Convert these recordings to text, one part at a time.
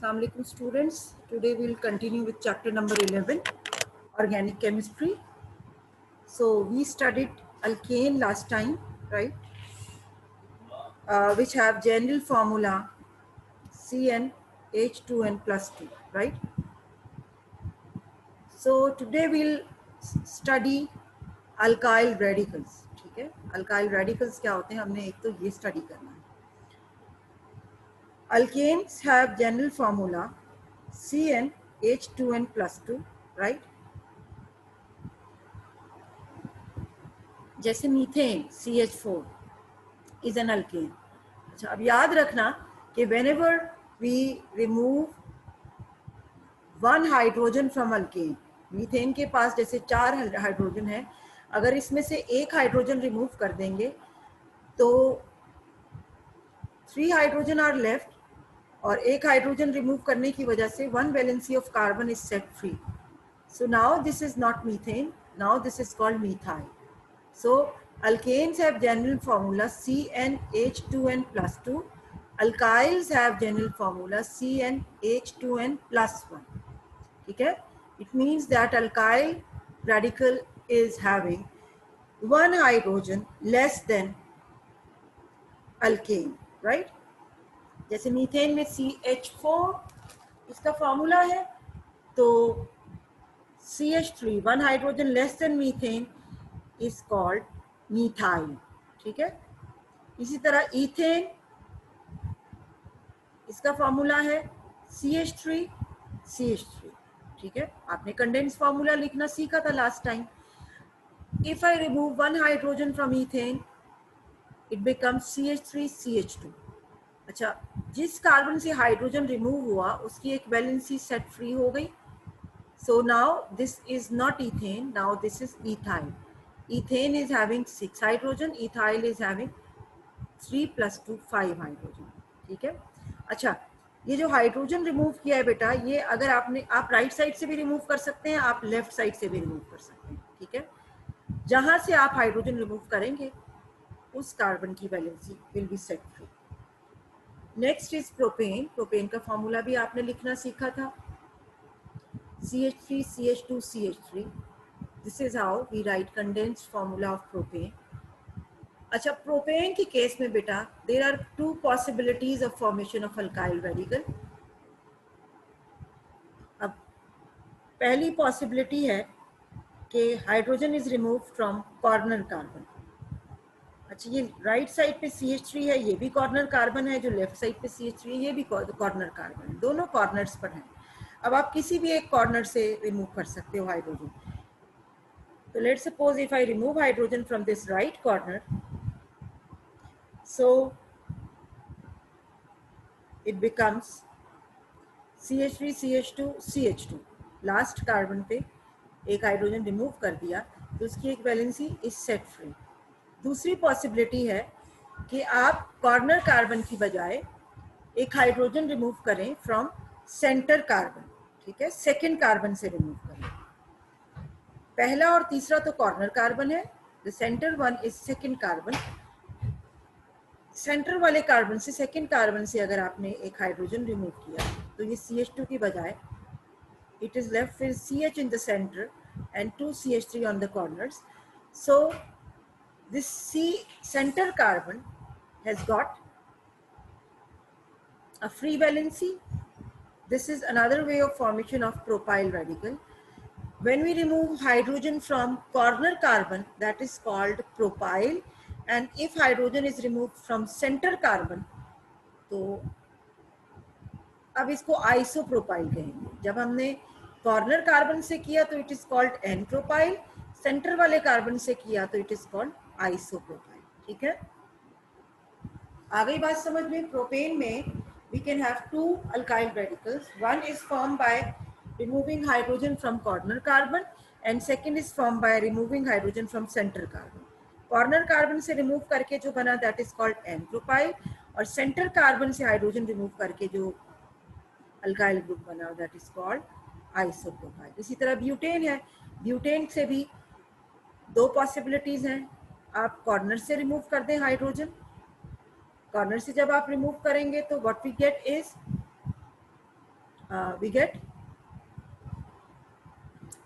Assalamu alaikum students. Today we will continue with chapter number 11, organic chemistry. So we studied alkane last time, right? Which have general formula CnH2n plus 2, right? So today we'll study alkyl radicals. ठीक है, alkyl radicals क्या होते हैं, हमने एक तो ये study करना है. Alkanes have general formula CnH2n plus 2, right? जैसे methane CH4 is an alkane. अच्छा, अब याद रखना कि whenever we remove one hydrogen from alkane, methane के पास जैसे 4 हाइड्रोजन है, अगर इसमें से एक हाइड्रोजन रिमूव कर देंगे तो 3 हाइड्रोजन आर लेफ्ट, और एक हाइड्रोजन रिमूव करने की वजह से 1 valency of carbon is set free. So now this is not methane, now this is called methyl. So alkanes have general formula CnH2n plus 2. Alkyls have general formula CnH2n plus 1. Okay? It means that alkyl radical is having one hydrogen less than alkane, right? जैसे methane में CH4 इसका formula है, तो CH3 one hydrogen less than methane is called methyl. ठीक है, इसी तरह ethane इसका फॉर्मूला है CH3 CH3. ठीक है, आपने कंडेंस फॉर्मूला लिखना सीखा था last time. If I remove one hydrogen from ethane it becomes CH3 CH2. अच्छा, जिस कार्बन से हाइड्रोजन रिमूव हुआ उसकी एक वैलेंसी सेट फ्री हो गई. So now this is not ethane, now this is ethyl. Ethane is having 6 hydrogen, ethyl is having 3 plus 2 5 hydrogen. ठीक है. अच्छा, ये जो हाइड्रोजन रिमूव किया है बेटा, ये अगर आप राइट साइड से भी रिमूव कर सकते हैं, आप लेफ्ट साइड से भी रिमूव कर सकते हैं. ठीक है, जहां से आप हाइड्रोजन रिमूव करेंगे उस कार्बन की valency will be set free. Next is propane. Propane का फॉर्मूला भी आपने लिखना सीखा था, CH3 CH2 CH3. This is how we write condensed formula of propane. अच्छा, प्रोपेन के केस में बेटा there are two possibilities of formation of alkyl radical. अब पहली पॉसिबिलिटी है कि hydrogen is remove from corner carbon. अच्छा, ये राइट साइड पे CH3 है, ये भी कॉर्नर कार्बन है, जो लेफ्ट साइड पे CH3 है ये भी कॉर्नर कार्बन है, दोनों कॉर्नर्स पर हैं. अब आप किसी भी एक कॉर्नर से रिमूव कर सकते हो हाइड्रोजन. तो let's suppose if I remove hydrogen from this right corner, so it becomes CH3 CH2 CH2. Last carbon पे एक हाइड्रोजन रिमूव कर दिया तो उसकी एक वैलेंसी इज सेट फ्री. दूसरी पॉसिबिलिटी है कि आप कॉर्नर कार्बन की बजाय एक हाइड्रोजन रिमूव करें फ्रॉम सेंटर कार्बन. ठीक है, सेकेंड कार्बन से रिमूव करें. पहला और तीसरा तो कॉर्नर कार्बन है, the centre one is second carbon. Centre वाले कार्बन से सेकेंड कार्बन से अगर आपने एक हाइड्रोजन रिमूव किया तो ये CH2 की बजाय it is left with CH in the centre and 2 CH3 on the corners. So this centre carbon has got a free valency. This is another way of formation of propyl radical. When we remove hydrogen from corner carbon, that is called propyl, and if hydrogen is removed from center carbon, तो अब इसको isopropyl कहेंगे. जब हमने corner carbon से किया तो it is called n-propyl, centre वाले कार्बन से किया तो इट इज कॉल्ड isopropyl. ठीक है, आ गई बात समझ में. प्रोपेन में we can have two alkyl radicals. One is formed by removing hydrogen from corner carbon and second is formed by removing hydrogen from center carbon. Corner carbon से remove करके जो बना that is called n-propyl, और center carbon से hydrogen remove करके जो alkyl group बना that is called isopropyl. इसी तरह ब्यूटेन है. ब्यूटेन से भी दो पॉसिबिलिटीज हैं. आप कॉर्नर से रिमूव कर दें हाइड्रोजन. कॉर्नर से जब आप रिमूव करेंगे तो what we get is we get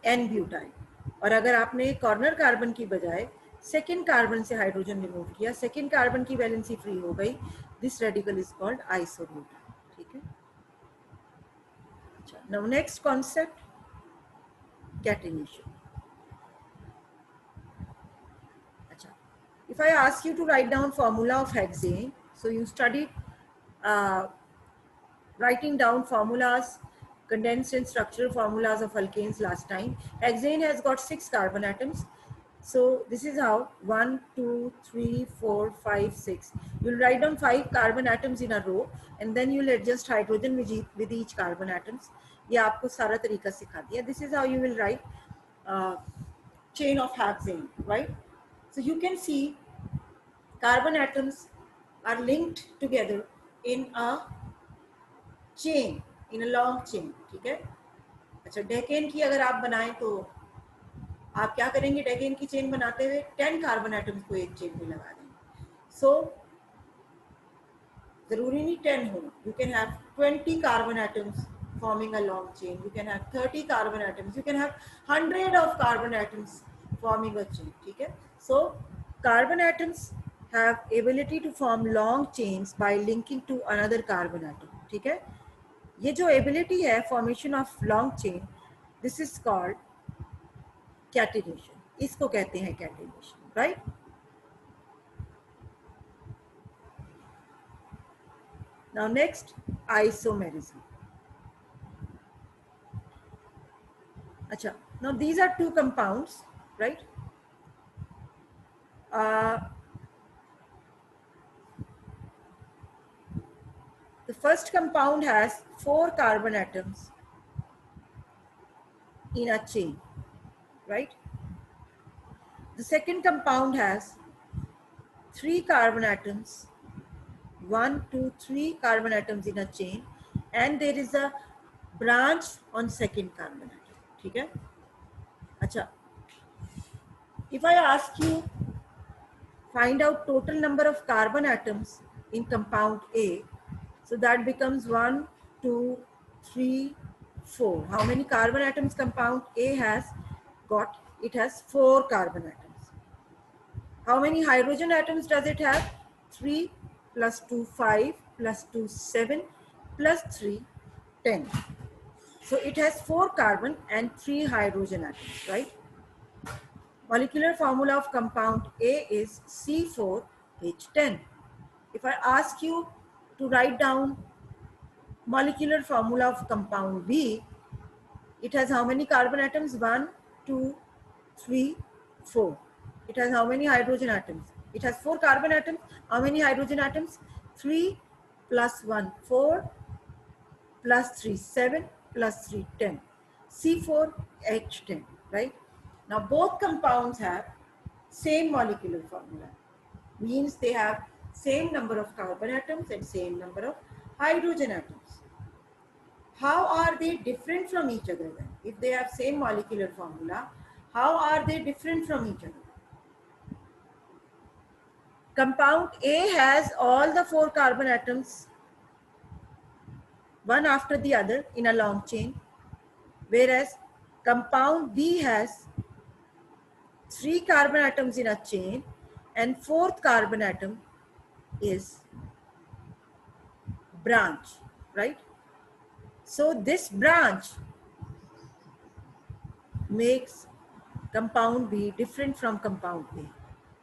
n butyl. और अगर आपने कॉर्नर कार्बन की बजाय सेकेंड कार्बन से हाइड्रोजन रिमूव किया, सेकेंड कार्बन की वैलेंसी फ्री हो गई, this radical is called isobutyl. ठीक है। अच्छा, नाउ नेक्स्ट कॉन्सेप्ट, कैटेनेशन। अच्छा, if I ask you to write down formula of hexane, so you studied uh, writing down formulas, condensed and structural formulas of alkanes last time. Hexane has got 6 carbon atoms. So this is how 1, 2, 3, 4, 5, 6. You'll write down 5 carbon atoms in a row and then you'll adjust hydrogen with each carbon atoms. ये आपको सारा तरीका सिखा दिया. This is how you will write chain of hexane, right? So you can see carbon atoms are linked together in a chain, in a long chain. ठीक है। अच्छा, decane की अगर आप बनाएं तो आप क्या करेंगे? डेकेन की चेन बनाते हुए 10 कार्बन एटम्स को एक चेन में लगा देंगे। सो जरूरी नहीं 10 हो, you can have 20 carbon atoms forming a long chain, you can have 30 carbon atoms, you can have 100 of carbon atoms forming a chain। ठीक है। so carbon atoms have ability to form long chains by linking to another carbon atom। ठीक है। ये जो ability है formation of long chain, this is called catenation. इसको कहते हैं catenation, right. Now next, isomerism. अच्छा, now these are two compounds, right. The first compound has 4 carbon atoms in a chain, right? The second compound has 3 carbon atoms, 1, 2, 3 carbon atoms in a chain, and there is a branch on second carbon atom। ठीक है। अच्छा, if I ask you find out total number of carbon atoms in compound A, so that becomes 1, 2, 3, 4. How many carbon atoms compound A has got? It has 4 carbon atoms. How many hydrogen atoms does it have? 3 plus 2, 5 plus 2, 7 plus 3, 10. So it has 4 carbon and 3 hydrogen atoms, right? Molecular formula of compound A is C4H10. If I ask you to write down molecular formula of compound B, it has how many carbon atoms? 1, 2, 3, 4. It has how many hydrogen atoms? It has 4 carbon atoms. How many hydrogen atoms? 3 plus 1, 4 plus 3, 7 plus 3, 10. C4H10, right? Now both compounds have same molecular formula, means they have same number of carbon atoms and same number of hydrogen atoms. How are they different from each other then? If they have same molecular formula, how are they different from each other? Compound A has all the 4 carbon atoms one after the other in a long chain, whereas compound B has 3 carbon atoms in a chain and 4th carbon atom is branch, right? So this branch makes compound B different from compound A.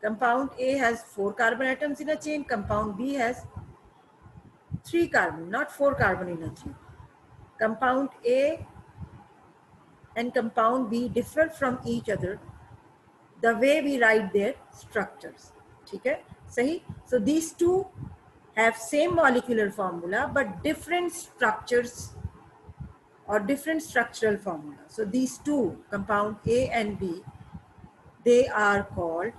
Compound A has 4 carbon atoms in a chain, compound B has 3 carbon, not 4 carbon in a chain. Compound A and compound B differ from each other the way we write their structures. ठीक है, सही? So these two have same molecular formula but different structures or different structural formula. So these two, compound A and B, they are called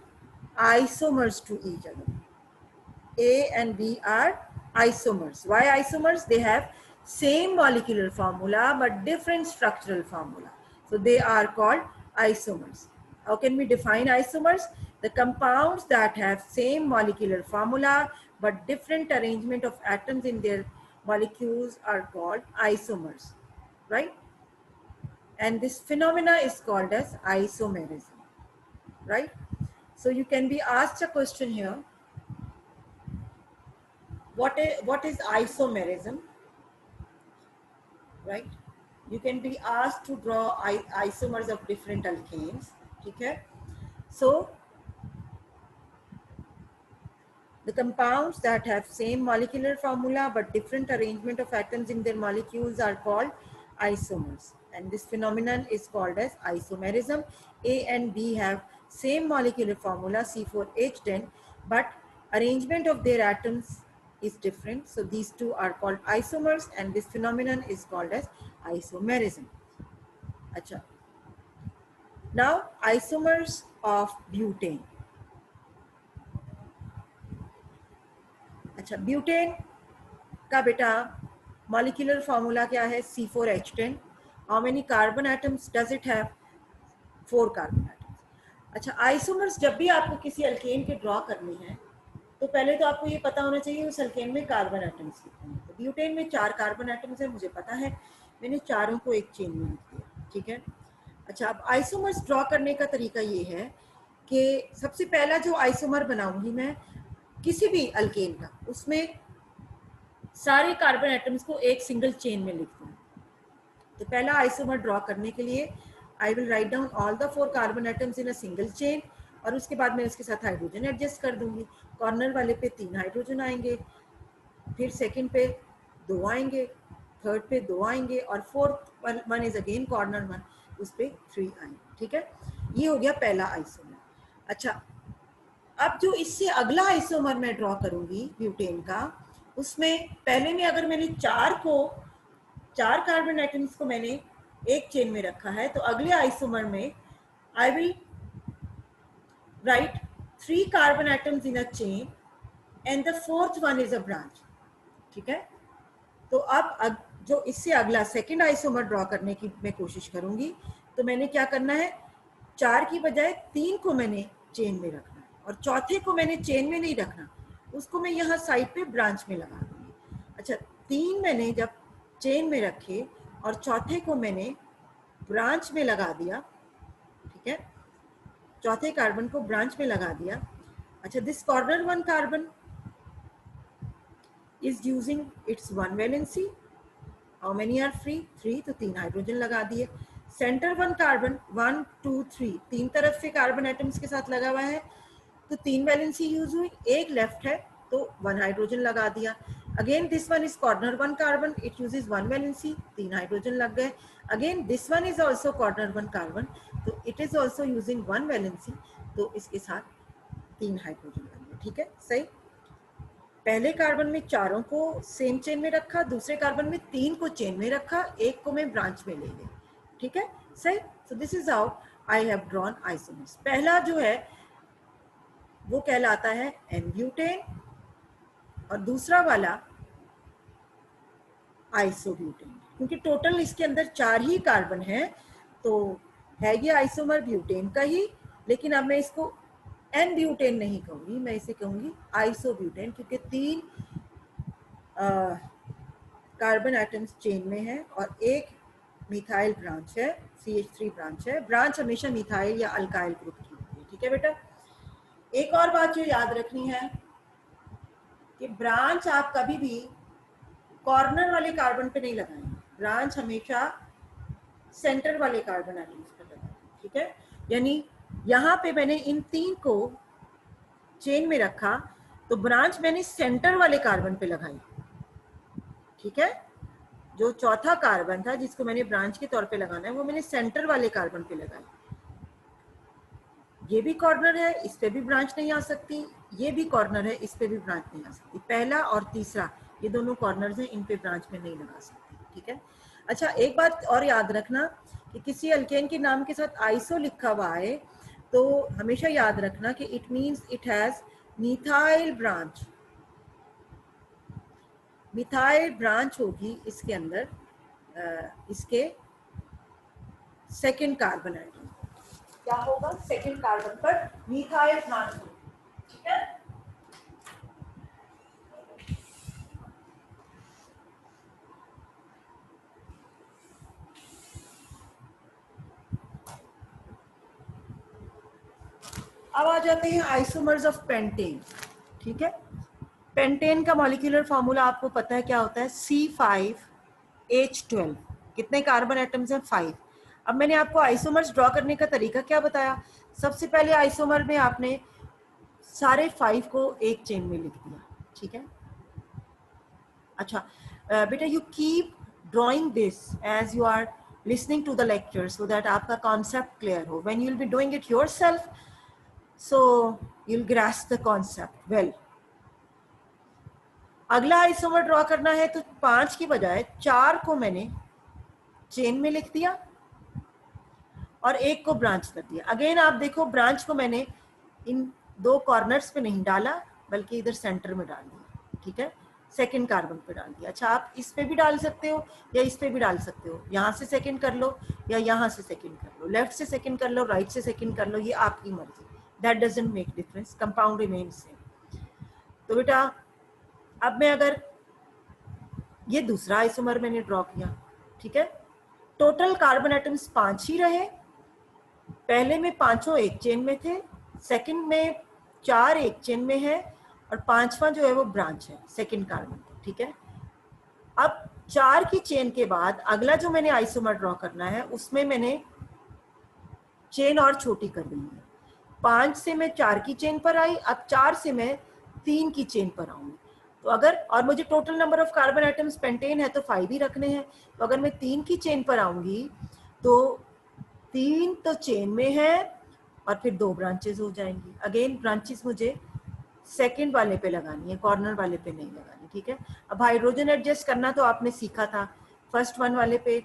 isomers to each other. A and B are isomers. Why isomers? They have same molecular formula but different structural formula. So they are called isomers. How can we define isomers? The compounds that have same molecular formula but different arrangement of atoms in their molecules are called isomers. right? And this phenomena is called as isomerism, right? So you can be asked a question here, what is isomerism, right? You can be asked to draw isomers of different alkanes, okay? So the compounds that have same molecular formula but different arrangement of atoms in their molecules are called isomers, and this phenomenon is called as isomerism. A and B have same molecular formula C4H10, but arrangement of their atoms is different, so these two are called isomers, and this phenomenon is called as isomerism. Acha. Now isomers of butane. अच्छा, butane का बेटा molecular formula क्या है? C4H10. How many carbon atoms does it have? 4 carbon atoms. अच्छा, isomers जब भी आपको किसी अल्केन के ड्रॉ करनी है तो पहले तो आपको ये पता होना चाहिए उस अल्केन में कार्बन एटम्स कितने हैं. तो ब्यूटेन में 4 कार्बन एटम्स है, मुझे पता है, मैंने चारों को एक चेन में लिख दिया, ठीक है. अच्छा, अब आइसोमर्स ड्रॉ करने का तरीका ये है कि सबसे पहला जो आइसोमर बनाऊंगी मैं किसी भी अल्केन का, उसमें सारे कार्बन एटम्स को एक सिंगल चेन में लिख दूँ. तो पहला आइसोमर ड्रॉ करने के लिए I will write down all the 4 carbon atoms in a single chain, और उसके बाद मैं उसके साथ हाइड्रोजन एडजस्ट कर दूंगी. कॉर्नर वाले पे 3 हाइड्रोजन आएंगे, फिर सेकंड पे 2 आएंगे, थर्ड पे 2 आएंगे, और fourth one is again corner one, उस पे 3 आएंगे, ठीक है. ये हो गया पहला आइसोमर. अच्छा, अब जो इससे अगला आइसोमर मैं ड्रॉ करूंगी ब्यूटेन का, उसमें पहले में अगर मैंने 4 कार्बन एटम्स को मैंने एक चेन में रखा है, तो अगले आइसोमर में I will write 3 carbon atoms in a chain and the fourth one is a branch, ठीक है. तो अब जो इससे अगला सेकंड आइसोमर ड्रॉ करने की मैं कोशिश करूंगी, तो मैंने क्या करना है, 4 की बजाय 3 को मैंने चेन में रखना है, और चौथे को मैंने चेन में नहीं रखना, उसको मैं यहाँ साइड पे ब्रांच में लगा दूंगी. अच्छा, 3 मैंने जब चेन में रखे और चौथे को मैंने ब्रांच में लगा दिया, ठीक है, चौथे कार्बन को ब्रांच में लगा दिया. अच्छा, this corner one carbon is using its one valency. How many are free? 3, तो 3 हाइड्रोजन लगा दिए. सेंटर वन कार्बन 1 2 3 तीन तरफ से कार्बन एटम्स के साथ लगा हुआ है, तो 3 वैलेंसी यूज हुई. एक लेफ्ट है तो 1 हाइड्रोजन लगा दिया. Again this one is corner one carbon, it uses 1 valency, 3 hydrogen लग गए. Again this one is also corner one carbon, तो it is also using 1 valency, तो इसके साथ 3 हाइड्रोजन लग गए, ठीक है. सही. पहले कार्बन में चारों को सेम चेन में रखा, दूसरे कार्बन में 3 को चेन में रखा, एक को मैं ब्रांच में ले गई, ठीक है. सही. So this is how I have drawn isomers. पहला जो है वो कहलाता है एन-ब्यूटेन, और दूसरा वाला आइसोब्यूटेन. क्योंकि टोटल इसके अंदर 4 ही कार्बन है, तो है ये आइसोमर ब्यूटेन का ही, लेकिन अब मैं इसको एन-ब्यूटेन नहीं कहूंगी, मैं इसे कहूंगी आइसोब्यूटेन, क्योंकि 3 कार्बन एटम्स चेन में है और एक मिथाइल ब्रांच है, CH3 ब्रांच है. ब्रांच हमेशा मिथाइल या अल्काइल ग्रुप की होती है, ठीक है बेटा. एक और बात जो याद रखनी है कि ब्रांच आप कभी भी कॉर्नर वाले कार्बन पे नहीं लगाएंगे, ब्रांच हमेशा सेंटर वाले कार्बन एटम्स पे लगाएंगे, ठीक है. यानी यहाँ पे मैंने इन 3 को चेन में रखा, तो ब्रांच मैंने सेंटर वाले कार्बन पे लगाई, ठीक है. जो चौथा कार्बन था जिसको मैंने ब्रांच के तौर पे लगाना है, वो मैंने सेंटर वाले कार्बन पे लगाई. ये भी कॉर्नर है, इस पे भी ब्रांच नहीं आ सकती, ये भी कॉर्नर है, इस पे भी ब्रांच नहीं आ सकती. पहला और तीसरा ये दोनों कॉर्नर्स हैं, इन पे ब्रांच में नहीं लगा सकती, ठीक है. अच्छा, एक बात और याद रखना कि किसी अल्केन के नाम के साथ आइसो लिखा हुआ है, तो हमेशा याद रखना कि it means it has methyl branch. Methyl branch होगी इसके अंदर, इसके सेकेंड कार्बन एटम, क्या होगा, सेकेंड कार्बन पर मिथाइल ब्रांच होगी, ठीक है. अब आ जाते हैं आइसोमर्स ऑफ पेंटेन। ठीक है, पेंटेन का मॉलिक्यूलर फॉर्मूला आपको पता है क्या होता है, C5H12। कितने कार्बन एटम्स हैं, 5। अब मैंने आपको आइसोमर्स ड्रॉ करने का तरीका क्या बताया, सबसे पहले आइसोमर में आपने सारे 5 को एक चेन में लिख दिया। ठीक है, अच्छा बेटा you keep drawing this as you are listening to the lecture so that आपका कॉन्सेप्ट क्लियर हो। When you will be doing it yourself so you will grasp the concept well. अगला आइसोमर ड्रॉ करना है तो 5 की बजाय 4 को मैंने चेन में लिख दिया और एक को ब्रांच कर दिया। अगेन आप देखो ब्रांच को मैंने इन दो कॉर्नर्स पे नहीं डाला बल्कि इधर सेंटर में डाल दिया। ठीक है, सेकंड कार्बन पे डाल दिया। अच्छा आप इस पे भी डाल सकते हो या इस पे भी डाल सकते हो, यहाँ से सेकंड कर लो या यहाँ से सेकंड कर लो, लेफ्ट से सेकंड कर लो, राइट से सेकंड कर लो, ये आपकी मर्जी, that doesn't make difference, compound remain same. तो बेटा अब मैं अगर ये दूसरा आइसोमर मैंने ड्रॉ किया, ठीक है, टोटल कार्बन एटम्स 5 ही रहे। पहले में पांचों एक चेन में थे, सेकंड में 4 एक चेन में है और पांचवा जो है वो ब्रांच है सेकंड कार्बन। ठीक है, अब 4 की चेन के बाद अगला जो मैंने आइसोमर ड्रॉ करना है उसमें मैंने चेन और छोटी कर दी है। 5 से मैं 4 की चेन पर आई, अब 4 से मैं 3 की चेन पर आऊंगी। तो अगर, और मुझे total number of carbon atoms pentane है तो 5 ही रखने हैं, तो अगर मैं 3 की चेन पर आऊंगी तो 3 तो चेन में है और फिर 2 ब्रांचेस हो जाएंगी। अगेन ब्रांचेस मुझे सेकंड वाले पे लगानी है, कॉर्नर वाले पे नहीं लगानी। ठीक है, अब हाइड्रोजन एडजस्ट करना तो आपने सीखा था। फर्स्ट वन वाले पे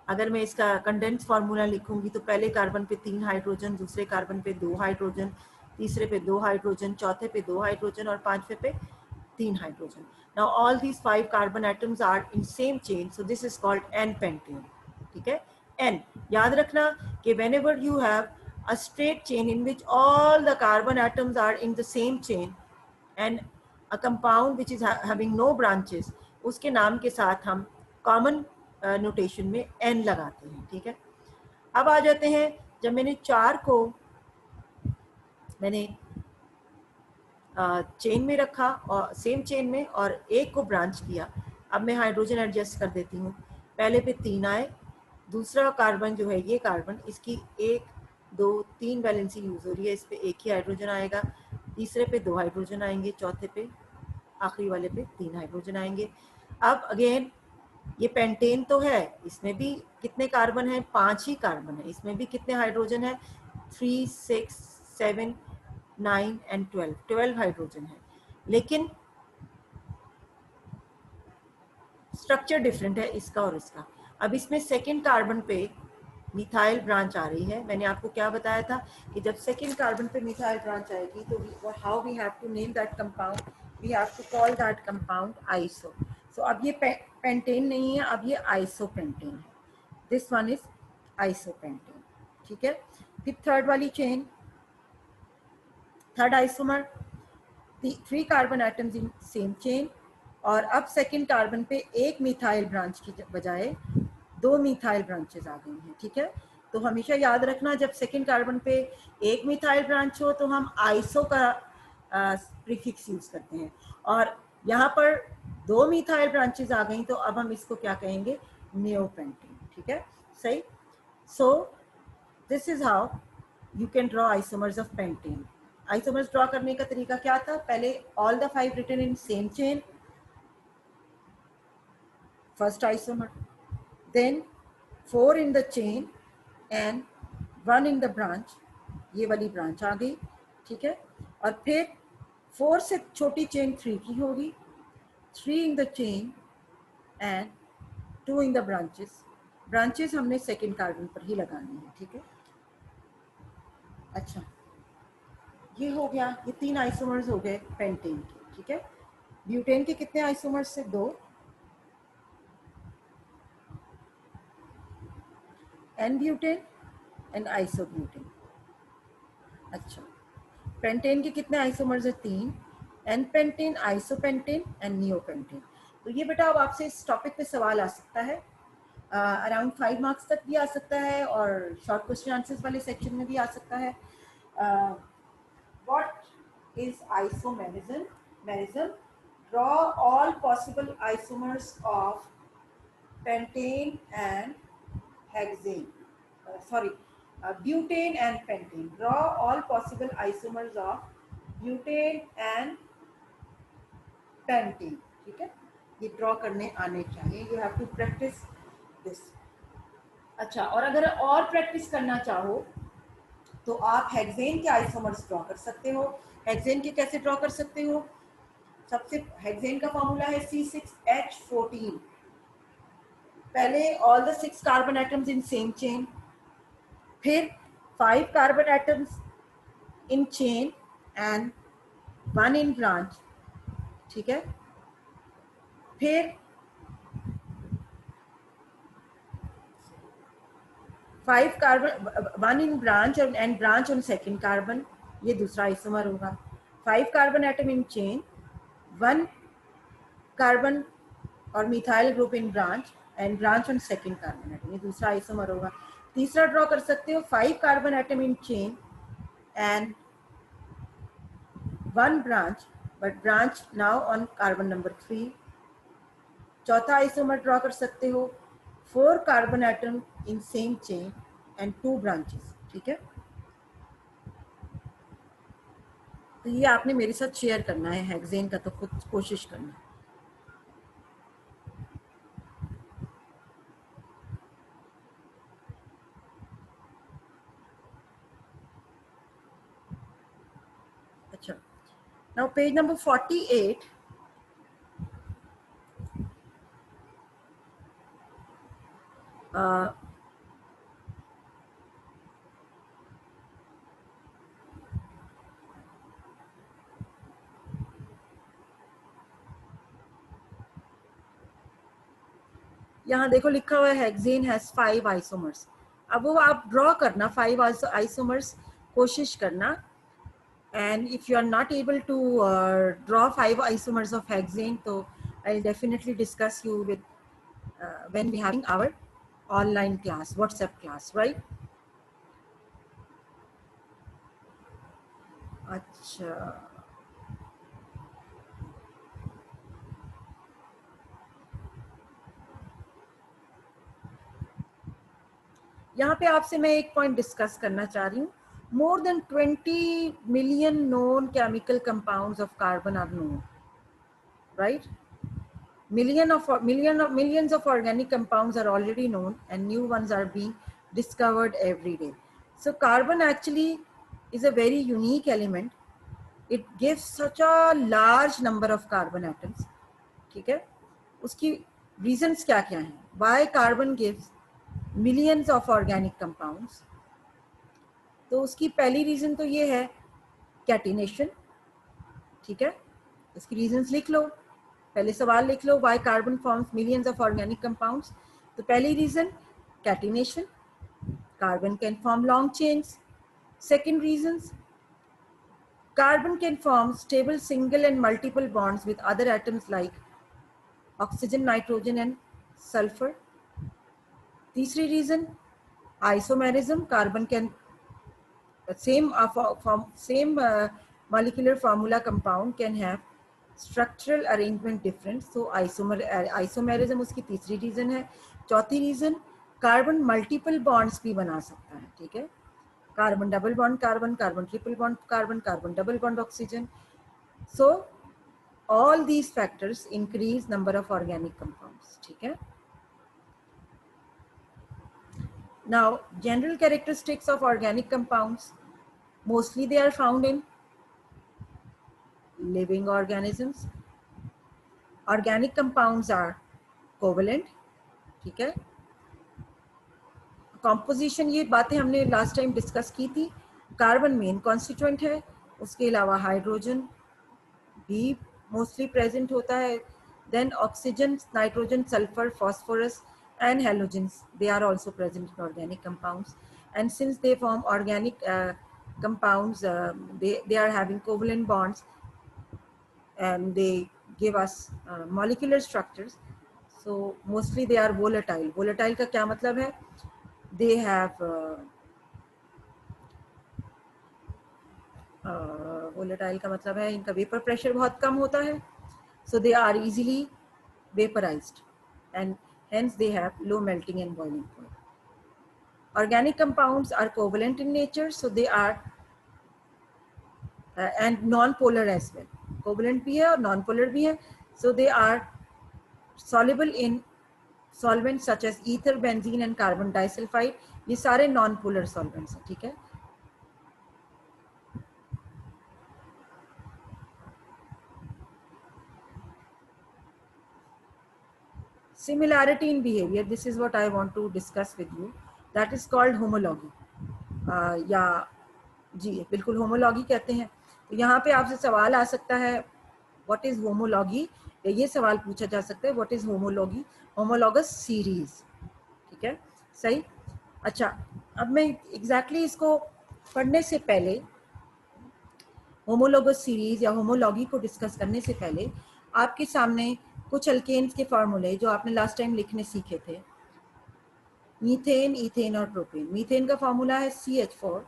अगर मैं इसका कंडेंस फार्मूला लिखूंगी तो पहले कार्बन पे 3 हाइड्रोजन, दूसरे कार्बन पे 2 हाइड्रोजन, तीसरे पे 2 हाइड्रोजन, चौथे पे 2 हाइड्रोजन और पांचवे पे 3 hydrogen. Now all these 5 carbon atoms are in same chain, so this is called n pentane. ठीक है, एन याद रखना कि whenever you have a straight chain in which all the carbon atoms are in the same chain and a compound which is having no branches, उसके नाम के साथ हम कॉमन नोटेशन में n लगाते हैं। ठीक है, अब आ जाते हैं, जब मैंने 4 को मैंने चेन में रखा और सेम चेन में और एक को ब्रांच किया, अब मैं हाइड्रोजन एडजस्ट कर देती हूँ। पहले पे 3 आए, दूसरा कार्बन जो है ये कार्बन, इसकी 1 2 3 वैलेंसी यूज हो रही है, इस पे एक ही हाइड्रोजन आएगा, तीसरे पे 2 हाइड्रोजन आएंगे, चौथे पे आखिरी वाले पे 3 हाइड्रोजन आएंगे। अब अगेन ये पेंटेन तो है, इसमें भी कितने कार्बन है, 5 ही कार्बन है, इसमें भी कितने हाइड्रोजन है, 3 6 7 9 एंड 12 हाइड्रोजन है, लेकिन स्ट्रक्चर डिफरेंट है इसका और इसका। अब इसमें सेकेंड कार्बन पे मिथाइल ब्रांच आ रही है। मैंने आपको क्या बताया था कि जब सेकेंड कार्बन पे मिथाइल ब्रांच आएगी तो how we have to name that compound, we have to call that compound iso. So अब ये पेंटेन नहीं है, अब ये आइसोपेंटेन है, दिस वन इज आइसोपेंटेन। ठीक है, फिर थर्ड वाली chain, third isomer, 3 carbon atoms in same chain, और अब सेकेंड कार्बन पे एक मिथाइल ब्रांच की बजाय 2 मिथाइल ब्रांचेस आ गई हैं। ठीक है, तो हमेशा याद रखना जब सेकेंड कार्बन पे एक मिथाइल ब्रांच हो तो हम आइसो का प्रीफिक्स यूज करते हैं, और यहाँ पर 2 मिथाइल ब्रांचेस आ गई तो अब हम इसको क्या कहेंगे, नियोपेंटेन। ठीक है, सही। So this is how you can draw isomers of pentane. Isomers draw करने का तरीका क्या था, पहले all the 5 written in same chain, first isomer, then 4 in the chain and 1 in the branch, ये वाली ब्रांच आ गई। ठीक है, और फिर 4 से छोटी चेन 3 की होगी, 3 in the chain and 2 in the branches, branches हमने सेकेंड कार्बन पर ही लगानी है। ठीक है, अच्छा ये हो गया, ये 3 आइसोमर्स हो गए पेंटेन के। ठीक है, ब्यूटेन के कितने आइसोमर्स से, 2, एन ब्यूटेन एंड आइसोब्यूटेन। अच्छा, पेंटेन के कितने आइसोमर्स है, 3, n pentane, isopentane and neopentane. तो ये बेटा अब आपसे इस टॉपिक पे सवाल आ सकता है, अराउंड 5 मार्क्स तक भी आ सकता है और शॉर्ट क्वेश्चन आंसर्स वाले सेक्शन में भी आ सकता है। What is isomerism? Draw all possible isomers of pentane and hexane. Butane and pentane. Draw all possible isomers of butane and pentane. ठीक है, ये ड्रॉ करने आने चाहिए. You have to practise this. अच्छा, और अगर और प्रैक्टिस करना चाहो तो आप हेक्सेन के आइसोमर्स ड्रॉ कर सकते हो. हेक्सेन के कैसे ड्रॉ कर सकते हो? सबसे हेक्सेन का फॉर्मूला है C6H14. पहले all the 6 carbon atoms in same chain, फिर 5 carbon atoms in chain and 1 in branch. ठीक है, फिर 5 carbon 1 in branch and branch on second carbon, ये दूसरा आइसोमर होगा. 5 carbon atom in chain, 1 carbon और methyl group in branch and branch on second carbon atom, ये दूसरा isomer होगा. तीसरा ड्रॉ कर सकते हो 5 carbon atom in chain and 1 branch, but branch now on carbon number 3. चौथा आइसोमर ड्रॉ कर सकते हो 4 carbon atom in same chain and 2 branches. ठीक है, तो ये आपने मेरे साथ शेयर करना है. हेक्सेन का तो खुद कोशिश करना है. अच्छा, नाउ पेज नंबर 48. यहाँ देखो लिखा हुआ है हेक्सेन हैज 5 आइसोमर्स. अब वो आप ड्रॉ करना 5 आइसोमर्स, कोशिश करना. And if you are not able to draw 5 isomers of hexane, so I'll definitely discuss you with when we having our online class, WhatsApp class, right? अच्छा, यहाँ पे आपसे मैं एक पॉइंट डिस्कस करना चाह रही हूँ. More than 20 million known chemical compounds of carbon are known, right? Millions of organic compounds are already known and new ones are being discovered every day. So carbon actually is a very unique element. It gives such a large number of carbon atoms. ठीक है, उसकी reasons क्या क्या हैं? Why carbon gives millions of organic compounds? तो उसकी पहली reason तो ये है कैटिनेशन. ठीक है, इसकी रीजंस लिख लो. पहले सवाल लिख लो, why carbon forms millions of organic compounds. तो पहली reason catenation, carbon can form long chains. Second reasons, carbon can form stable single and multiple bonds with other atoms like oxygen, nitrogen and sulphur. तीसरी reason isomerism, carbon can same molecular formula compound can have structural arrangement difference. So isomerism उसकी तीसरी reason है. चौथी reason, carbon multiple bonds भी बना सकता है. ठीक है, carbon double bond carbon, carbon triple bond carbon, carbon double bond oxygen. So all these factors increase number of organic compounds. ठीक है, now general characteristics of organic compounds, mostly they are found in living organisms. Organic compounds are covalent. ठीक है, composition, ये बातें हमने last time discuss की थी. Carbon main constituent है, उसके अलावा हाइड्रोजन भी मोस्टली प्रेजेंट होता है. Then oxygen, nitrogen, sulphur, phosphorus and halogens, they are also present in organic compounds. And since they form organic compounds, they are having covalent bonds and they give us molecular structures. So mostly they are volatile. Volatile का क्या मतलब है? They have volatile का मतलब है इनका vapour pressure बहुत कम होता है, so they are easily vaporized and hence they have low melting and boiling point. Organic compounds are covalent in nature, so they are and non-polar as well. Covalent भी है और non-polar भी है, so they are soluble in solvents such as ether, benzene and carbon disulfide. ये सारे non-polar solvents हैं, ठीक है. Similarity in behavior, this is what I want to discuss with you. That is called homology. या जी बिल्कुल homology कहते हैं. तो यहाँ पे आपसे सवाल आ सकता है व्हाट इज होमोलॉगी, या ये सवाल पूछा जा सकता है what is homology, homologous series. ठीक है, सही. अच्छा, अब मैं एग्जैक्टली इसको पढ़ने से पहले, होमोलॉगस सीरीज या होमोलॉगी को डिस्कस करने से पहले आपके सामने कुछ अल्केन्स के फार्मूले जो आपने लास्ट टाइम लिखने सीखे थे. मीथेन, इथेन और प्रोपेन. मीथेन का फार्मूला है CH4,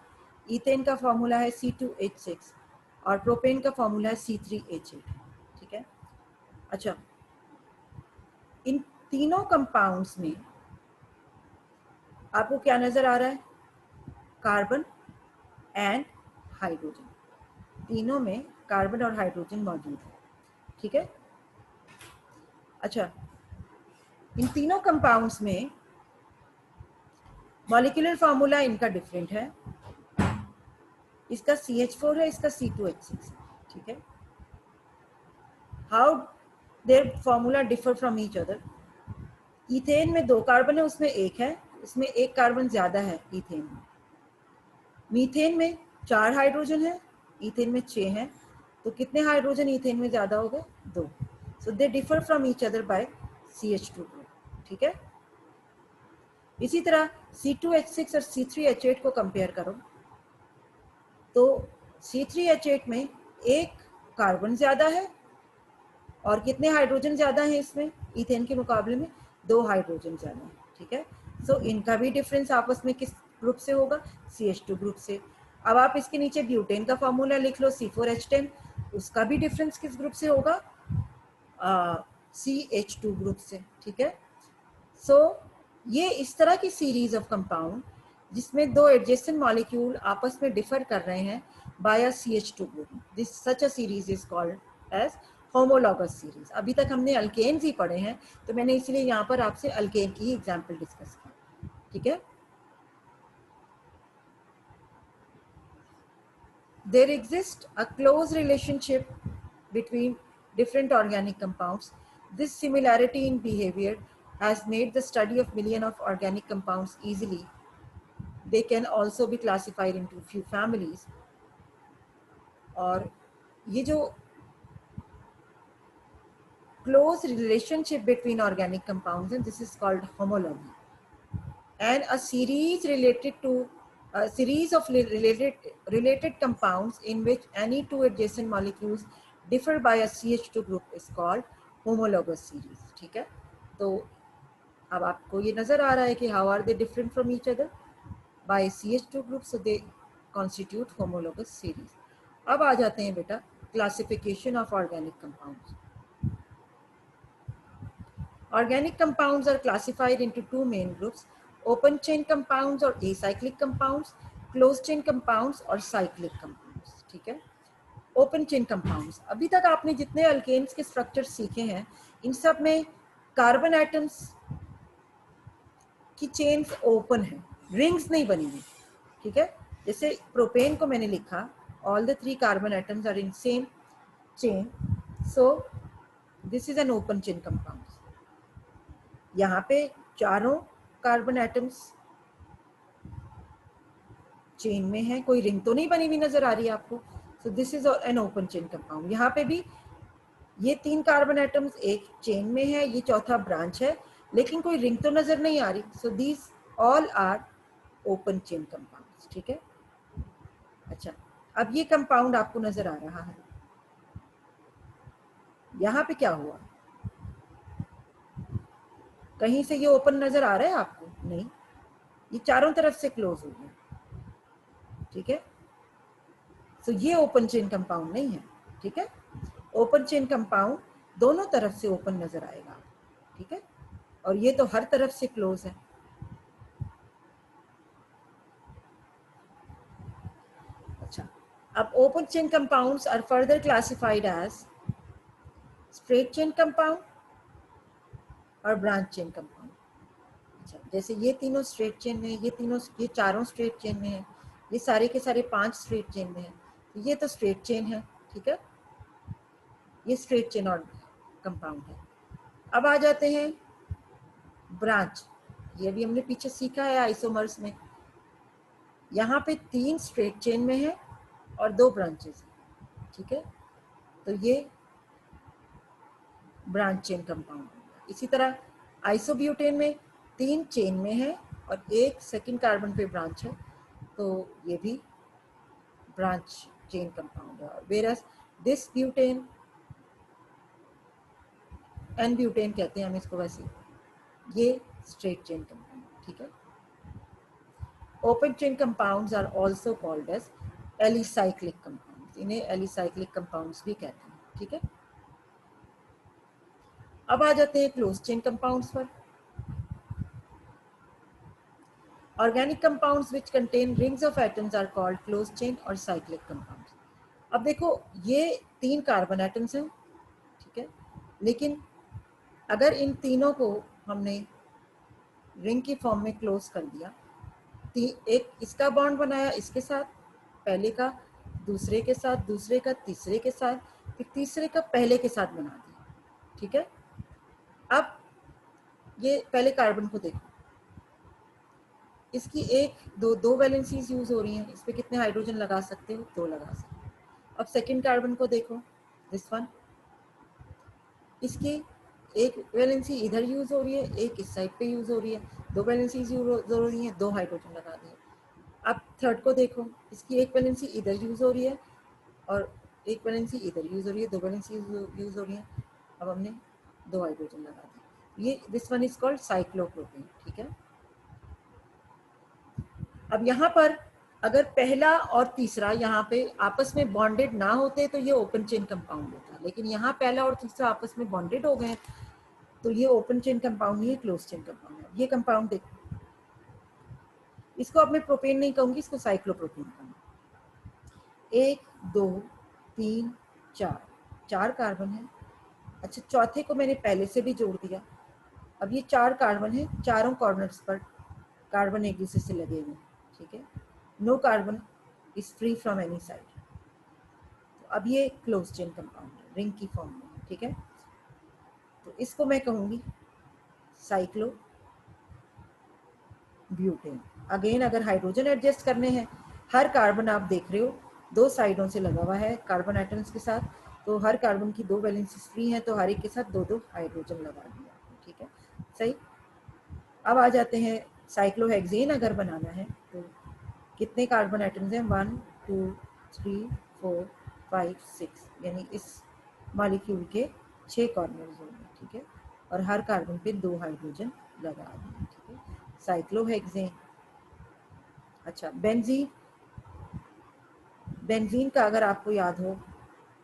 इथेन का फार्मूला है C2H6 और प्रोपेन का फार्मूला है C3H8. ठीक है. अच्छा, इन तीनों कंपाउंड्स में आपको क्या नजर आ रहा है? Carbon and hydrogen. तीनों में कार्बन और हाइड्रोजन मौजूद है. ठीक है. अच्छा, इन तीनों कंपाउंड्स में मॉलिक्यूलर फार्मूला इनका डिफरेंट है. इसका CH4 है, इसका C2H6. ठीक है. How their formula differ from each other. Ethane में 2 कार्बन है, उसमें एक है, इसमें एक कार्बन ज्यादा है इथेन में. मीथेन में 4 हाइड्रोजन है, इथेन में 6 है. तो कितने हाइड्रोजन इथेन में ज्यादा हो गए? 2. So they differ from each other by CH2 group. ठीक है. इसी तरह C2H6 और C3H8 को कंपेयर करो तो C3H8 में एक कार्बन ज्यादा है और कितने हाइड्रोजन ज्यादा हैं इसमें? इथेन के मुकाबले में 2 हाइड्रोजन ज्यादा है. ठीक है. सो इनका भी डिफरेंस आपस में किस ग्रुप से होगा? CH2 ग्रुप से. अब आप इसके नीचे ब्यूटेन का फॉर्मूला लिख लो, C4H10. उसका भी डिफरेंस किस ग्रुप से होगा? CH2 ग्रुप से. ठीक है. सो ये इस तरह की सीरीज ऑफ कंपाउंड जिसमें 2 एडजेसेंट मॉलिक्यूल आपस में डिफर कर रहे हैं by a CH2 group, this such a series is called as homologous series. अभी तक हमने अल्केन्स ही पढ़े हैं, तो मैंने इसलिए यहाँ पर आपसे अल्केन की एग्जांपल डिस्कस की. ठीक है. There exists a close relationship between different organic compounds. This similarity in behavior has made the study of millions of organic compounds easily. They can also be classified into few families. और ये जो close relationship between organic compounds, and this is called homology. And a series of related compounds in which any 2 adjacent molecules differ by a CH2 group is called homologous series. ठीक है. तो अब आपको ये नजर आ रहा है कि how are they different from each other? By CH2 group, so they constitute homologous series. अब आ जाते हैं बेटा classification of organic compounds. Organic compounds are classified into 2 main groups: open chain compounds और acyclic compounds, closed chain compounds और cyclic compounds. ठीक है. Open chain compounds, अभी तक आपने जितने अल्केन्स के स्ट्रक्चर सीखे हैं इन सब में कार्बन एटम्स की चेन्स ओपन है, रिंग्स नहीं बनी हुई. ठीक है. जैसे प्रोपेन को मैंने लिखा, all the 3 carbon atoms are in same chain, so this is an open chain compound. यहाँ पे चारों कार्बन एटम्स चेन में है, कोई रिंग तो नहीं बनी हुई नजर आ रही है आपको. सो this is an open chain compound. यहाँ पे भी ये 3 कार्बन एटम्स एक चेन में है, ये चौथा ब्रांच है, लेकिन कोई रिंग तो नजर नहीं आ रही. So these all are open chain compounds. ठीक है. अच्छा, अब ये कंपाउंड आपको नजर आ रहा है, यहाँ पे क्या हुआ? कहीं से ये ओपन नजर आ रहा है आपको? नहीं, ये चारों तरफ से क्लोज हो गया. ठीक है. तो ये ओपन चेन कंपाउंड नहीं है, ठीक है। ओपन चेन कंपाउंड दोनों तरफ से ओपन नजर आएगा, ठीक है, और ये तो हर तरफ से क्लोज है। अच्छा, अब open chain compounds are further classified as straight chain compound और ब्रांच चेन कंपाउंड। अच्छा, जैसे ये तीनों स्ट्रेट चेन में, ये चारों स्ट्रेट चेन में है, ये सारे के सारे 5 स्ट्रेट चेन में है, तो ये तो स्ट्रेट चेन है, ठीक है, ये स्ट्रेट चेन और कंपाउंड है। अब आ जाते हैं ब्रांच। ये भी हमने पीछे सीखा है आइसोमर्स में। यहाँ पे 3 स्ट्रेट चेन में है और 2 ब्रांचेस हैं, ठीक है, तो ये ब्रांच चेन कंपाउंड। इसी तरह आइसोब्यूटेन में 3 चेन में है और 1 सेकंड कार्बन पे ब्रांच है, तो ये भी ब्रांच चेन कंपाउंड है। Versus this butane, n butane कहते हैं हम इसको वैसे, ये स्ट्रेट चेन कंपाउंड, ठीक है। Open chain compounds are also called as alicyclic compounds, इन्हें एलिसाइक्लिक कंपाउंड्स भी कहते हैं, ठीक है। अब आ जाते हैं क्लोज चेन कंपाउंड्स पर। Organic compounds which contain rings of atoms are called close chain और साइक्लिक कंपाउंड्स। अब देखो ये 3 कार्बन एटम्स हैं, ठीक है, लेकिन अगर इन तीनों को हमने रिंग की फॉर्म में क्लोज कर दिया, एक इसका बॉन्ड बनाया इसके साथ, पहले का दूसरे के साथ, दूसरे का तीसरे के साथ, फिर तीसरे का पहले के साथ बना दिया, ठीक है। अब ये पहले कार्बन को देखो, इसकी दो वैलेंसीज यूज हो रही हैं, इस पे कितने हाइड्रोजन लगा सकते हो, 2 लगा सकते हो। अब सेकंड कार्बन को देखो, दिस वन, इसकी एक वैलेंसी इधर यूज हो रही है, एक इस साइड पे यूज हो रही है, 2 वैलेंसीज यूज हो रही हैं, 2 हाइड्रोजन लगा दिए। अब थर्ड को देखो, इसकी एक वैलेंसी इधर यूज हो रही है और एक वैलेंसी इधर यूज हो रही है, 2 वैलेंसी यूज हो रही है, अब हमने 2 हाइड्रोजन लगा दिए। ये this one is called cyclopropane, ठीक है। अब यहाँ पर अगर पहला और तीसरा यहाँ पे आपस में बॉन्डेड ना होते तो ये ओपन चेन कंपाउंड होता, लेकिन यहाँ पहला और तीसरा आपस में बॉन्डेड हो गए तो ये ओपन चेन कंपाउंड नहीं है, क्लोज चेन कंपाउंड है। ये कंपाउंड देखो, इसको अब मैं प्रोपेन नहीं कहूंगी, इसको साइक्लोप्रोपेन कहूंगी। 1 2 3 4, 4 कार्बन है। अच्छा, चौथे को मैंने पहले से भी जोड़ दिया। अब ये 4 कार्बन है, चारों कॉर्नर्स पर कार्बन एक दूसरे से लगे हुए, ठीक है। No carbon is free from any side. तो अब ये क्लोज चेन कंपाउंड है, रिंग की फॉर्म में, ठीक है। तो इसको मैं कहूंगी साइक्लो ब्यूटेन। अगेन अगर हाइड्रोजन एडजस्ट करने हैं, हर कार्बन आप देख रहे हो 2 साइडों से लगा हुआ है कार्बन एटम्स के साथ, तो हर कार्बन की 2 वैलेंसीज फ्री हैं, तो हर एक के साथ 2-2 हाइड्रोजन लगा दिया, ठीक है, सही। अब आ जाते हैं साइक्लोहेक्सेन अगर बनाना है तो कितने कार्बन एटम्स हैं, 1 2 3 4 5 6, यानी इस मॉलिक्यूल के 6 कॉर्नर्स होंगे, ठीक है, और हर कार्बन पे 2 हाइड्रोजन लगा दिए, ठीक है, साइक्लोहेक्सेन। अच्छा, बेंजीन, बेंजीन का अगर आपको याद हो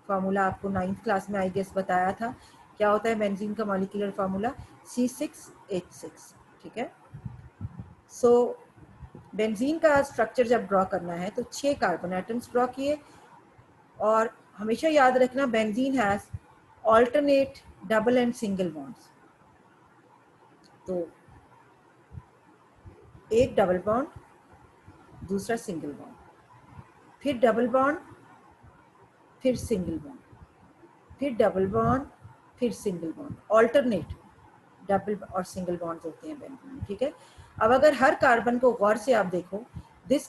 फार्मूला, आपको 9th क्लास में आई गेस बताया था, क्या होता है बेंजीन का मॉलिक्यूलर फार्मूला, C6H6, ठीक है। सो बेंजीन का स्ट्रक्चर जब ड्रॉ करना है तो 6 कार्बन एटम्स ड्रॉ किए, और हमेशा याद रखना benzene has alternate double and single bonds. तो एक डबल बॉन्ड, दूसरा सिंगल बॉन्ड, फिर डबल बॉन्ड, फिर सिंगल बॉन्ड, फिर डबल बॉन्ड, फिर सिंगल बॉन्ड, ऑल्टरनेट डबल और सिंगल बॉन्ड होते हैं बेंजीन में, ठीक है। अब अगर हर कार्बन को गौर से आप देखो, this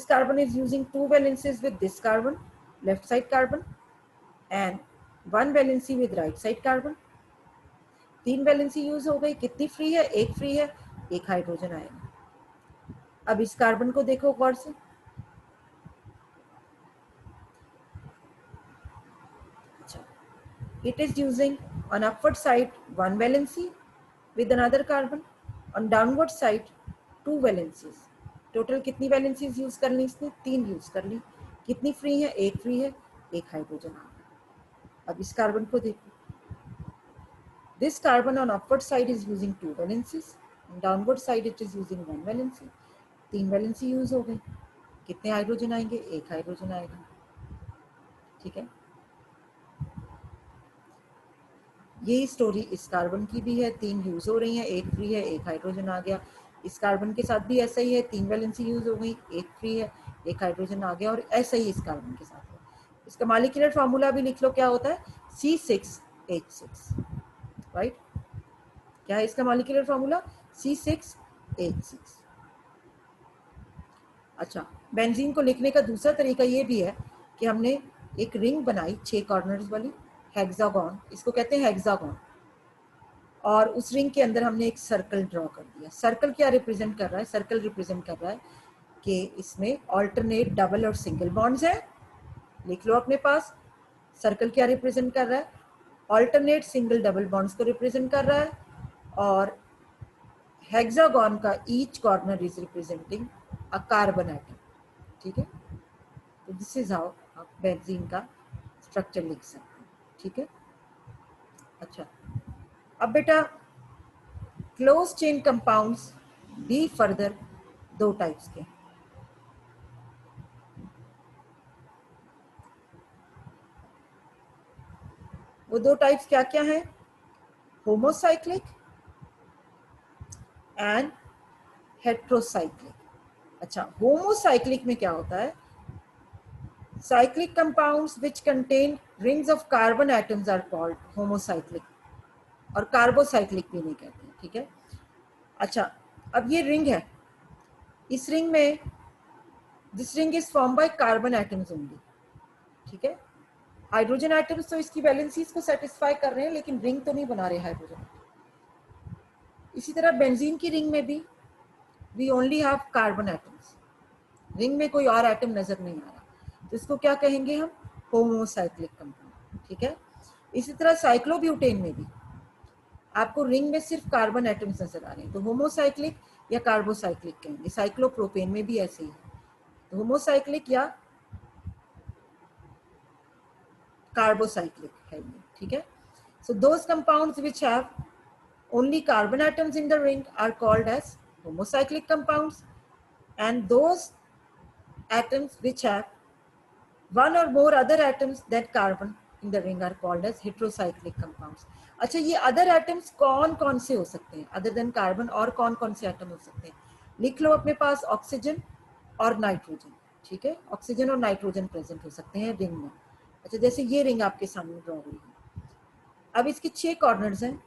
carbon is using 2 valencies with this carbon, left side carbon, and 1 valency with right side carbon। 3 valency use हो गई, कितनी फ्री है, एक फ्री है, एक हाइड्रोजन आएगा। अब इस कार्बन को देखो गौर से, अच्छा, it is using on upward side 1 valency with another carbon, on downward side 2 valencies, total कितनी वैलेंसीज यूज कर ली इसने? 3 यूज कर ली। कितनी फ्री है? एक फ्री है, एक हाइड्रोजन आ गया। अब इस कार्बन को देखो, this carbon on upward side is using 2 valencies, downward side it is using 1 valency. 3 valency use हो गई। कितने हाइड्रोजन आएंगे? एक हाइड्रोजन आएगा। ठीक है, यही स्टोरी इस कार्बन की भी है। 3 यूज हो रही हैं, एक फ्री है, एक हाइड्रोजन आ गया। इस कार्बन के साथ भी ऐसा ही है, 3 वैलेंसी यूज हो गई, एक फ्री है, एक हाइड्रोजन आ गया। और ऐसा ही इस कार्बन के साथ है। इसका मॉलिक्यूलर फार्मूला भी लिख लो, क्या होता है? C6H6, right? क्या है इसका मॉलिक्यूलर फार्मूला? C6H6। अच्छा, बेंजीन को लिखने का दूसरा तरीका ये भी है कि हमने एक रिंग बनाई 6 कॉर्नर्स वाली, हेक्सागोन, इसको कहते हैं हेक्सागोन, और उस रिंग के अंदर हमने एक सर्कल ड्रॉ कर दिया। सर्कल क्या रिप्रेजेंट कर रहा है? सर्कल रिप्रेजेंट कर रहा है कि इसमें ऑल्टरनेट डबल और सिंगल बॉन्ड्स हैं। लिख लो अपने पास, सर्कल क्या रिप्रेजेंट कर रहा है? ऑल्टरनेट सिंगल डबल बॉन्ड्स को रिप्रेजेंट कर रहा है। और हेक्सागोन का each corner is representing a carbon atom. ठीक है, तो दिस इज हाउ आप बेंजीन का स्ट्रक्चर लिख सकते हैं। ठीक है, अच्छा, अब बेटा क्लोज चेन कंपाउंड्स भी फर्दर 2 टाइप्स के। वो 2 टाइप्स क्या क्या है? Homocyclic and heterocyclic. अच्छा, होमोसाइक्लिक में क्या होता है? Cyclic compounds which contain rings of carbon atoms are called homocyclic, और कार्बोसाइक्लिक भी नहीं कहते हैं। ठीक है, अच्छा, अब ये रिंग है, इस रिंग में this ring is form by carbon atoms only. ठीक है, हाइड्रोजन एटम्स तो इसकी वैलेंसीज को सेटिस्फाई कर रहे हैं, लेकिन रिंग तो नहीं बना रहे हाइड्रोजन। इसी तरह बेंजीन की रिंग में भी we only have carbon atoms, ring में कोई और एटम नजर नहीं आ रहा, तो इसको क्या कहेंगे हम? Homocyclic compound. ठीक है, इसी तरह साइक्लोब्यूटेन में भी आपको रिंग में सिर्फ कार्बन एटम्स नजर आ रहे हैं, तो होमोसाइक्लिक या कार्बोसाइक्लिक कहेंगे। साइक्लोप्रोपेन में भी ऐसे ही है, तो होमोसाइक्लिक या कार्बोसाइक्लिक है ये। ठीक है, so those compounds which have only carbon atoms in the ring are called as homocyclic compounds, and those atoms which have one or more other atoms than carbon in the ring are called as heterocyclic compounds. अच्छा, ये other atoms कौन कौन से हो सकते हैं other than carbon? और कौन कौन से एटम हो सकते हैं? लिख लो अपने पास, ऑक्सीजन और नाइट्रोजन। ठीक है, ऑक्सीजन और नाइट्रोजन प्रेजेंट हो सकते हैं रिंग में। अच्छा, जैसे ये रिंग आपके सामने ड्रॉ हुई है, अब इसके 6 कॉर्नर्स हैं,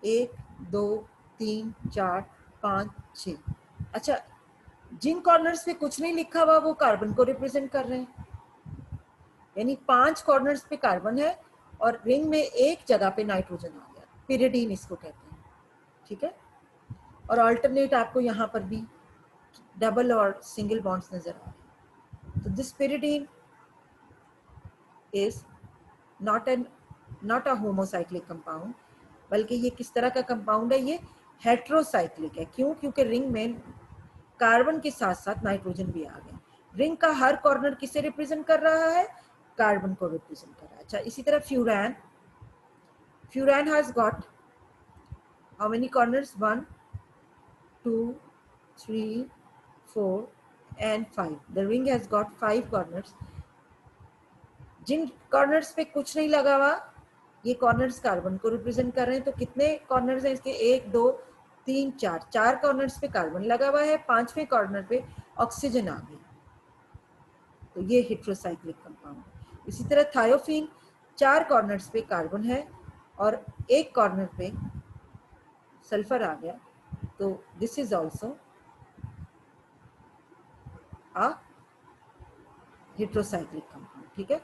1 2 3 4 5 6। अच्छा, जिन कॉर्नर्स पे कुछ नहीं लिखा हुआ वो कार्बन को रिप्रेजेंट कर रहे हैं, यानी 5 कॉर्नर्स पे कार्बन है और रिंग में एक जगह पे नाइट्रोजन आ गया, पिरिडीन इसको कहते हैं। ठीक है, और अल्टरनेट आपको यहाँ पर भी डबल और सिंगल बॉन्ड्स नजर आ रहे हैं। तो this pyridine is not a homocyclic compound, बल्कि ये किस तरह का कंपाउंड है? ये हेट्रोसाइक्लिक है। क्यों? क्योंकि रिंग में कार्बन के साथ साथ नाइट्रोजन भी आ गया। रिंग का हर कॉर्नर किसे रिप्रेजेंट कर रहा है? कार्बन को रिप्रेजेंट कर रहा है। अच्छा, इसी तरह furan, furan has got how many corners? 1 2 3 4 and 5. The ring has got 5 corners. जिन कॉर्नर्स पे कुछ नहीं लगा हुआ, ये कॉर्नर्स कार्बन को रिप्रेजेंट कर रहे हैं। तो कितने कॉर्नर्स हैं इसके? 1 2 3 4, 4 कॉर्नर्स पे कार्बन लगा हुआ है, 5वें कॉर्नर पे ऑक्सीजन आ गई, तो ये हेट्रोसाइक्लिक कंपाउंड। इसी तरह थायोफीन, 4 कॉर्नर्स पे कार्बन है और एक कॉर्नर पे सल्फर आ गया, तो this is also a heterocyclic compound. ठीक है,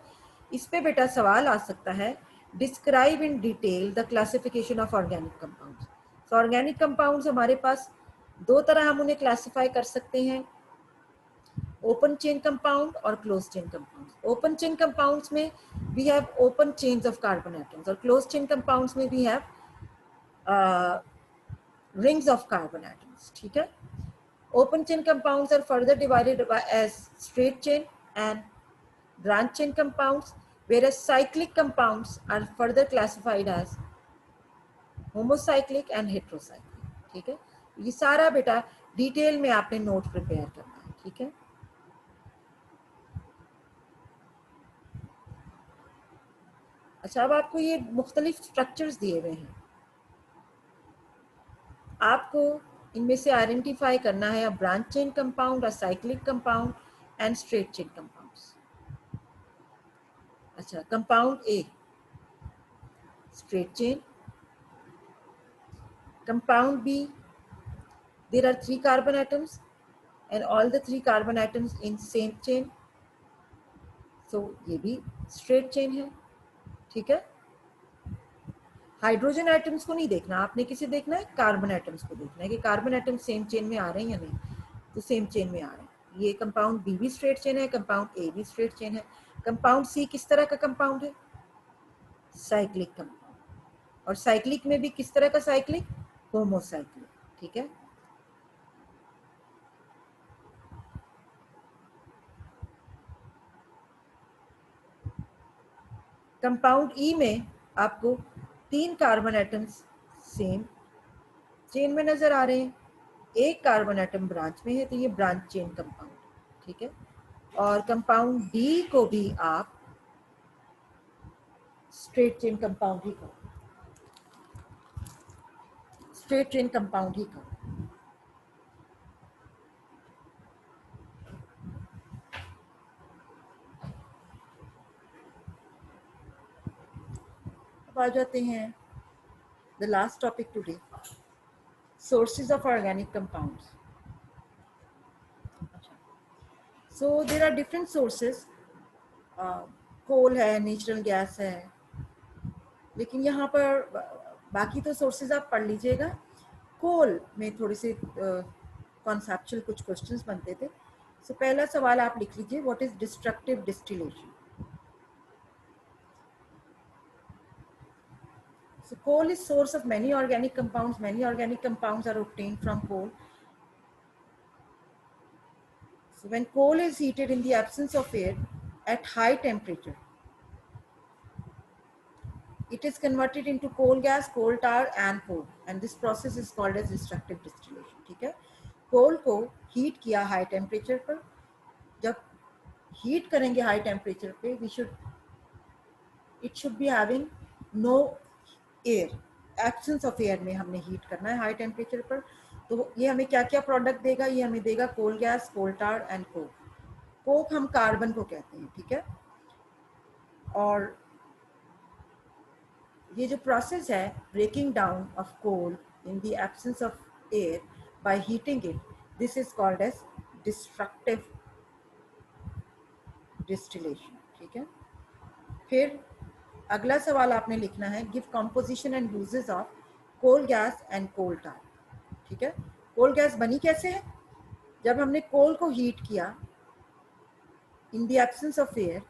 इस पे बेटा सवाल आ सकता है, describe in detail the classification of organic compounds. तो ऑर्गेनिक कंपाउंड्स हमारे पास 2 तरह हम उन्हें क्लासिफाई कर सकते हैं, ओपन चेन कंपाउंड और close chain compounds. Open chain compounds में we have open chains of carbon atoms, और क्लोज चेन कंपाउंड्स में we have rings of carbon atoms. ठीक है, Open chain compounds are further divided as straight chain and branch chain compounds, whereas cyclic compounds are further classified as homocyclic and heterocyclic. ठीक है, ये सारा बेटा detail में आपने नोट प्रिपेयर करना है. ठीक है, अच्छा अब आपको ये मुख्तलिफ स्ट्रक्चर्स दिए हुए हैं, आपको इनमें से आइडेंटिफाई करना है branch chain compound, cyclic compound and straight chain compounds. अच्छा, compound A straight chain. Compound B, there are 3 carbon atoms and all the 3 carbon atoms in same chain. So ये भी straight chain है. ठीक है, hydrogen atoms को नहीं देखना आपने, किसे देखना है, कार्बन एटम्स को देखना है कि कार्बन एटम सेम चेन में आ रहे हैं या नहीं. तो सेम चेन में आ रहे हैं. ये कंपाउंड बी भी स्ट्रेट चेन है, कंपाउंड ए भी स्ट्रेट चेन है. कंपाउंड सी किस तरह का कंपाउंड है, साइक्लिक कंपाउंड. और साइक्लिक में भी किस तरह का साइक्लिक, होमोसाइक्लिक. ठीक है, कंपाउंड ई में आपको 3 कार्बन एटम्स सेम चेन में नजर आ रहे हैं, एक कार्बन एटम ब्रांच में है, तो ये ब्रांच चेन कंपाउंड. ठीक है, और कंपाउंड डी को भी आप स्ट्रेट चेन कंपाउंड ही कहो, स्ट्रेट चेन कंपाउंड ही कहो. अब आ जाते हैं the last topic today, sources of organic compounds. So there are different sources. कोल है, नेचुरल गैस है, लेकिन यहाँ पर बाकी तो सोर्सेज आप पढ़ लीजिएगा. कोल में थोड़े से कॉन्सेप्चुअल कुछ क्वेश्चंस बनते थे. सो पहला सवाल आप लिख लीजिए, what is destructive distillation. So coal is source of many organic compounds. Many organic compounds are obtained from coal. So when coal is heated in the absence of air at high temperature, it is converted into coal gas, coal tar and coke, and this process is called as destructive distillation. ठीक है, कोल को heat किया high temperature पर. जब heat करेंगे high temperature पे, it should be having no air, absence of air में हमने हीट करना है हाई टेम्परेचर पर. तो ये हमें क्या क्या प्रोडक्ट देगा, ये हमें देगा coal gas, coal tar and coke. Coke हम कार्बन को कहते हैं. ठीक है, और ये जो प्रोसेस है, breaking down of coal in the absence of air by heating it, this is called as destructive distillation. ठीक है, फिर अगला सवाल आपने लिखना है, give composition and uses of coal gas and coal tar. ठीक है, कोल गैस बनी कैसे है, जब हमने कोल को हीट किया इन द एब्सेंस ऑफ एयर,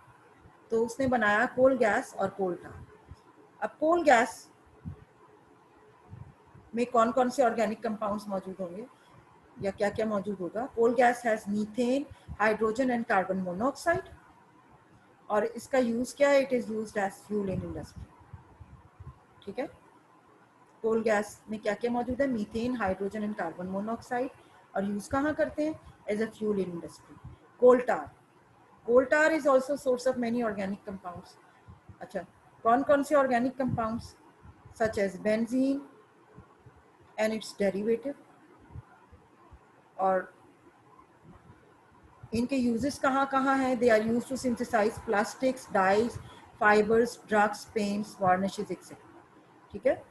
तो उसने बनाया कोल गैस और कोल टार. अब कोल गैस में कौन कौन से ऑर्गेनिक कंपाउंड्स मौजूद होंगे या क्या क्या मौजूद होगा. Coal gas has methane, hydrogen and carbon monoxide. और इसका यूज क्या है, it is used as fuel in industry. ठीक है, कोल गैस में क्या क्या मौजूद है, methane, hydrogen and carbon monoxide. और यूज कहाँ करते हैं, as a fuel in industry. Coal tar, coal tar is also source of many organic compounds. अच्छा, कौन कौन से organic compounds, such as benzene and it's derivative. और इनके यूजेस कहाँ कहाँ हैं, they are use to synthesize plastics, dyes, fibres, drugs, paints, varnishes etcetera. ठीक है,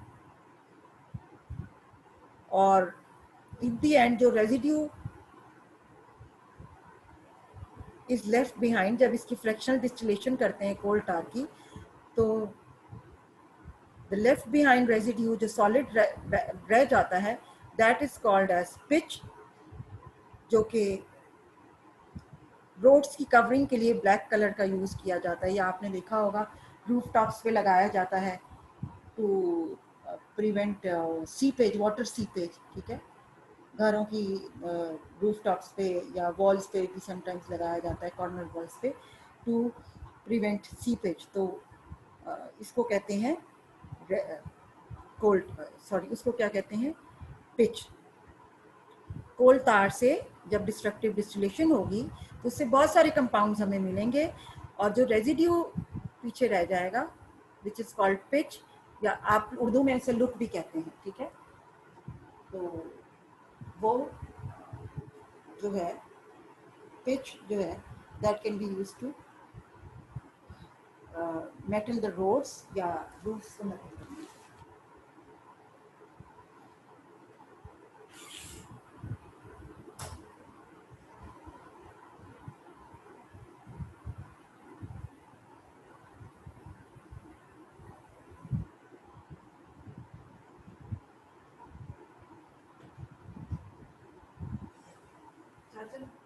और इन द एंड जो रेजिड्यू इज लेफ्ट बिहाइंड, जब इसकी फ्रैक्शनल डिस्टिलेशन करते हैं कोल टार की, तो द लेफ्ट बिहाइंड रेजिड्यू जो सॉलिड रह जाता है, that is called as pitch, जो कि रोड्स की कवरिंग के लिए ब्लैक कलर का यूज किया जाता है, या आपने देखा होगा रूफ टॉप्स पे लगाया जाता है to prevent seepage, water seepage. ठीक है, घरों की रूफ टॉप्स पे या वॉल्स पे भी समटाइम्स लगाया जाता है, कॉर्नर वॉल्स पे, टू प्रिवेंट सीपेज। तो इसको कहते हैं कोल्ड, सॉरी उसको क्या कहते हैं, पिच। कोल तार से जब डिस्ट्रक्टिव डिस्टिलेशन होगी तो उससे बहुत सारे कंपाउंड्स हमें मिलेंगे, और जो रेजिड्यू पीछे रह जाएगा विच इज़ कॉल्ड पिच, या आप उर्दू में इसे लुक भी कहते हैं, ठीक है। तो वो जो है पिच जो है, that can be use to metal the roads या रूफ्स को मेटल करना। चाचा